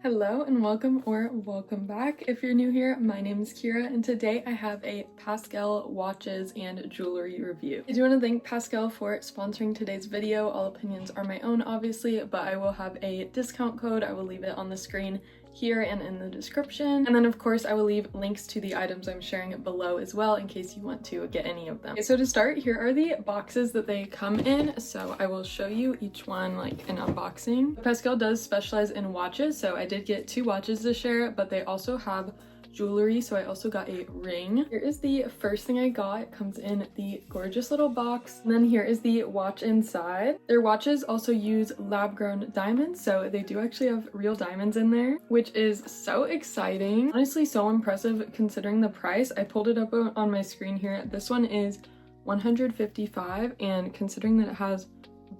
Hello and welcome back. If you're new here, my name is Kira and today I have a Pascal watches and jewelry review. I do want to thank Pascal for sponsoring today's video. All opinions are my own obviously, but I will have a discount code. I will leave it on the screen here and in the description. And then of course I will leave links to the items I'm sharing below as well in case you want to get any of them. Okay, so to start, here are the boxes that they come in. So I will show you each one like an unboxing. Pascal does specialize in watches, so I did get 2 watches to share, but they also have jewelry, so I also got a ring. Here is the first thing I got. It comes in the gorgeous little box. And then here is the watch inside. Their watches also use lab-grown diamonds, so they do actually have real diamonds in there, which is so exciting. Honestly, so impressive considering the price. I pulled it up on my screen here. This one is $155, and considering that it has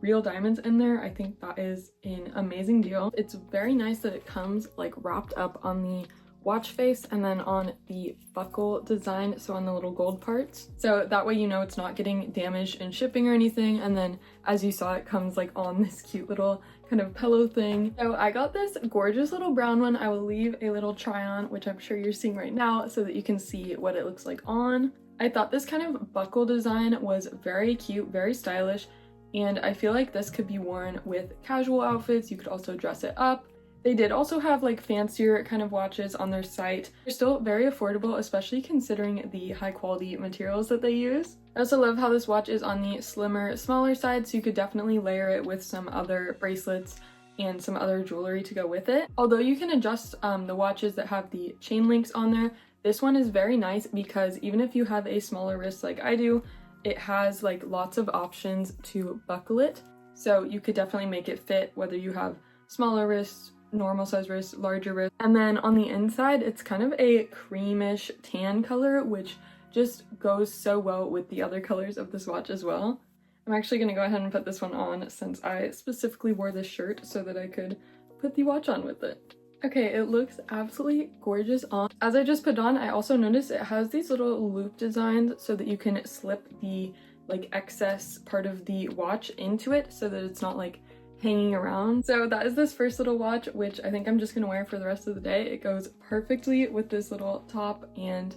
real diamonds in there, I think that is an amazing deal. It's very nice that it comes like wrapped up on the watch face and then on the buckle design, so on the little gold parts, so that way you know it's not getting damaged in shipping or anything. And then as you saw, it comes like on this cute little kind of pillow thing. So I got this gorgeous little brown one. I will leave a little try on, which I'm sure you're seeing right now, so that you can see what it looks like on. I thought this kind of buckle design was very cute, very stylish, and I feel like this could be worn with casual outfits. You could also dress it up. They did also have like fancier kind of watches on their site. They're still very affordable, especially considering the high quality materials that they use. I also love how this watch is on the slimmer, smaller side, so you could definitely layer it with some other bracelets and some other jewelry to go with it. Although you can adjust the watches that have the chain links on there, this one is very nice because even if you have a smaller wrist like I do, it has like lots of options to buckle it. So you could definitely make it fit whether you have smaller wrists, normal size wrist, larger wrist. And then on the inside, it's kind of a creamish tan color, which just goes so well with the other colors of this watch as well. I'm actually going to go ahead and put this one on since I specifically wore this shirt so that I could put the watch on with it. Okay, it looks absolutely gorgeous on. As I just put on, I also noticed it has these little loop designs so that you can slip the like excess part of the watch into it so that it's not like hanging around. So that is this first little watch, which I think I'm just gonna wear for the rest of the day. It goes perfectly with this little top and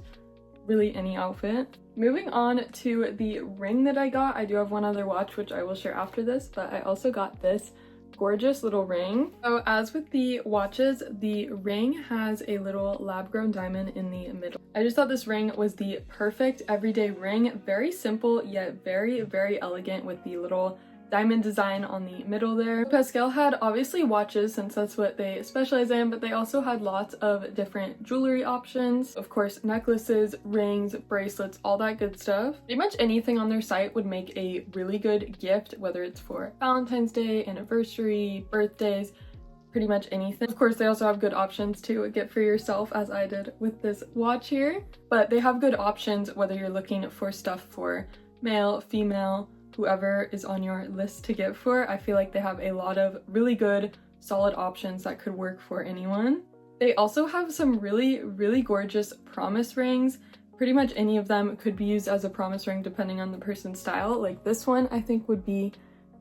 really any outfit. Moving on to the ring that I got, I do have one other watch which I will share after this, but I also got this gorgeous little ring. So as with the watches, the ring has a little lab-grown diamond in the middle. I just thought this ring was the perfect everyday ring. Very simple yet very, very elegant with the little diamond design on the middle there. Pascal had obviously watches since that's what they specialize in, but they also had lots of different jewelry options. Of course, necklaces, rings, bracelets, all that good stuff. Pretty much anything on their site would make a really good gift, whether it's for Valentine's Day, anniversary, birthdays, pretty much anything. Of course, they also have good options to get for yourself, as I did with this watch here, but they have good options whether you're looking for stuff for male, female, whoever is on your list to get for. I feel like they have a lot of really good, solid options that could work for anyone. They also have some really, really gorgeous promise rings. Pretty much any of them could be used as a promise ring depending on the person's style. Like this one, I think would be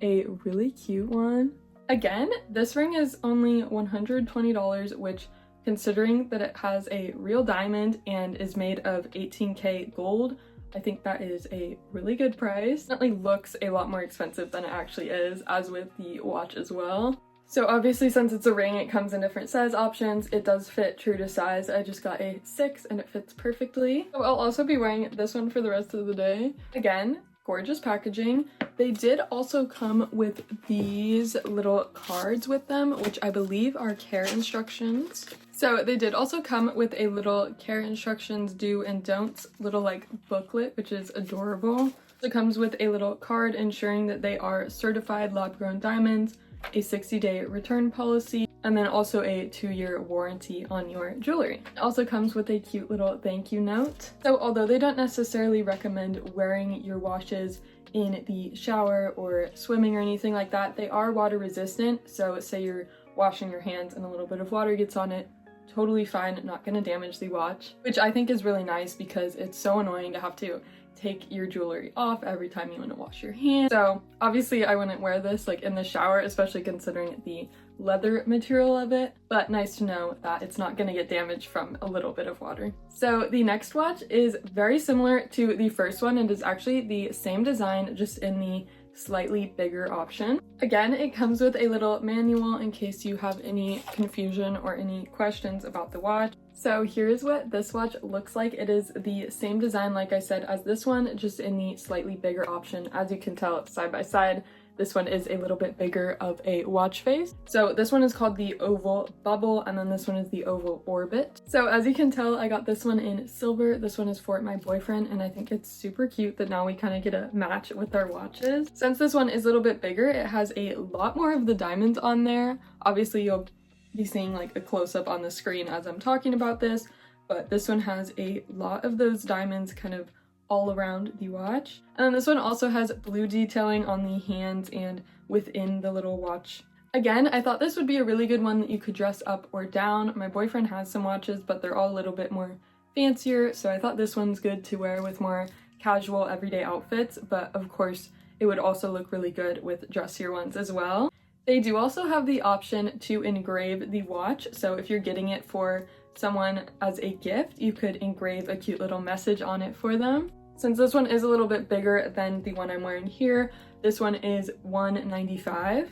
a really cute one. Again, this ring is only $120, which considering that it has a real diamond and is made of 18K gold, I think that is a really good price. It definitely looks a lot more expensive than it actually is, as with the watch as well. So obviously since it's a ring, it comes in different size options. It does fit true to size. I just got a 6 and it fits perfectly. So I'll also be wearing this one for the rest of the day. Again, gorgeous packaging. They did also come with these little cards with them, which I believe are care instructions. So they did also come with a little care instructions, do and don'ts little like booklet, which is adorable. It comes with a little card ensuring that they are certified lab-grown diamonds, a 60-day return policy, and then also a 2-year warranty on your jewelry. It also comes with a cute little thank you note. So although they don't necessarily recommend wearing your watches in the shower or swimming or anything like that, they are water resistant. So say you're washing your hands and a little bit of water gets on it, totally fine, not gonna damage the watch, which I think is really nice because it's so annoying to have to take your jewelry off every time you want to wash your hands. So obviously I wouldn't wear this like in the shower, especially considering the leather material of it, but nice to know that it's not going to get damaged from a little bit of water. So the next watch is very similar to the first one. It is actually the same design, just in the slightly bigger option. Again, it comes with a little manual in case you have any confusion or any questions about the watch. So here's what this watch looks like. It is the same design, like I said, as this one, just in the slightly bigger option. As you can tell, side by side, this one is a little bit bigger of a watch face. So this one is called the Oval Bubble, and then this one is the Oval Orbit. So as you can tell, I got this one in silver. This one is for my boyfriend, and I think it's super cute that now we kind of get a match with our watches. Since this one is a little bit bigger, it has a lot more of the diamonds on there. Obviously, you'll be seeing like a close-up on the screen as I'm talking about this, but this one has a lot of those diamonds kind of all around the watch. And then this one also has blue detailing on the hands and within the little watch. Again, I thought this would be a really good one that you could dress up or down. My boyfriend has some watches, but they're all a little bit more fancier, so I thought this one's good to wear with more casual everyday outfits, but of course it would also look really good with dressier ones as well. They do also have the option to engrave the watch, so if you're getting it for someone as a gift, you could engrave a cute little message on it for them. Since this one is a little bit bigger than the one I'm wearing here, this one is $195.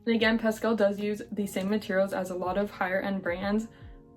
And again, Pascal does use the same materials as a lot of higher end brands,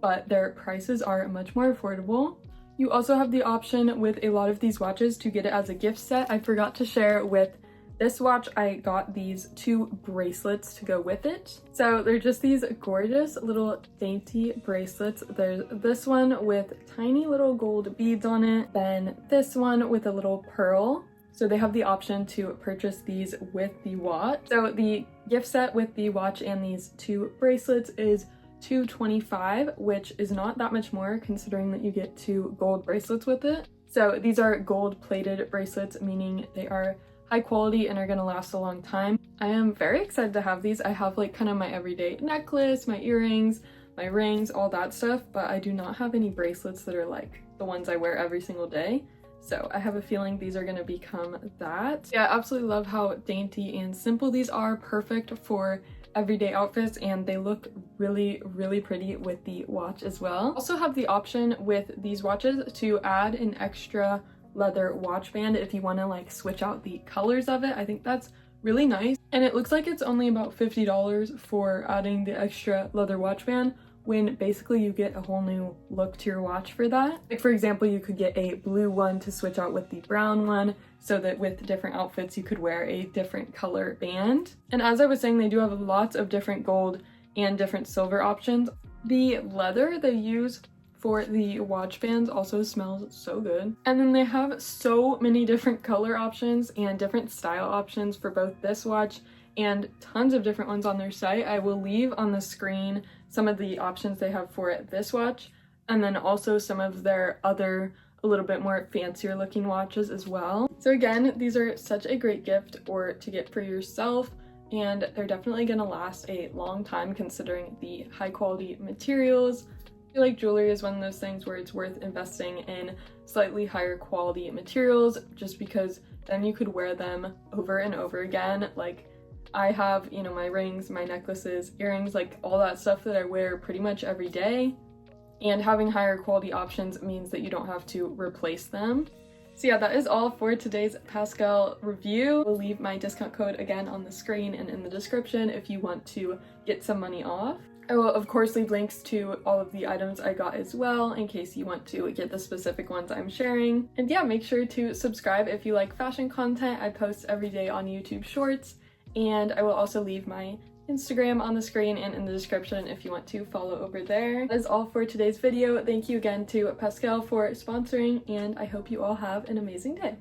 but their prices are much more affordable. You also have the option with a lot of these watches to get it as a gift set. I forgot to share with this watch, I got these 2 bracelets to go with it. So they're just these gorgeous little dainty bracelets. There's this one with tiny little gold beads on it, then this one with a little pearl. So they have the option to purchase these with the watch. So the gift set with the watch and these 2 bracelets is $225, which is not that much more considering that you get 2 gold bracelets with it. So these are gold plated bracelets, meaning they are high quality and are gonna last a long time. I am very excited to have these. I have like kind of my everyday necklace, my earrings, my rings, all that stuff, but I do not have any bracelets that are like the ones I wear every single day. So I have a feeling these are gonna become that. Yeah, I absolutely love how dainty and simple these are, perfect for everyday outfits, and they look really, really pretty with the watch as well. Also have the option with these watches to add an extra leather watch band if you want to like switch out the colors of it. I think that's really nice, and it looks like it's only about $50 for adding the extra leather watch band, when basically you get a whole new look to your watch for that. Like for example, you could get a blue one to switch out with the brown one, so that with different outfits you could wear a different color band. And as I was saying, they do have lots of different gold and different silver options. The leather they use for the watch bands also smells so good. And then they have so many different color options and different style options for both this watch and tons of different ones on their site. I will leave on the screen some of the options they have for this watch, and then also some of their other a little bit more fancier looking watches as well. So again, these are such a great gift or to get for yourself, and they're definitely gonna last a long time considering the high quality materials. I feel like jewelry is one of those things where it's worth investing in slightly higher quality materials, just because then you could wear them over and over again. Like I have, you know, my rings, my necklaces, earrings, like all that stuff that I wear pretty much every day. And having higher quality options means that you don't have to replace them. So yeah, that is all for today's Pascal review. We'll leave my discount code again on the screen and in the description if you want to get some money off. I will of course leave links to all of the items I got as well in case you want to get the specific ones I'm sharing. And yeah, make sure to subscribe if you like fashion content. I post every day on YouTube Shorts, and I will also leave my Instagram on the screen and in the description if you want to follow over there. That is all for today's video. Thank you again to Pascal for sponsoring, and I hope you all have an amazing day.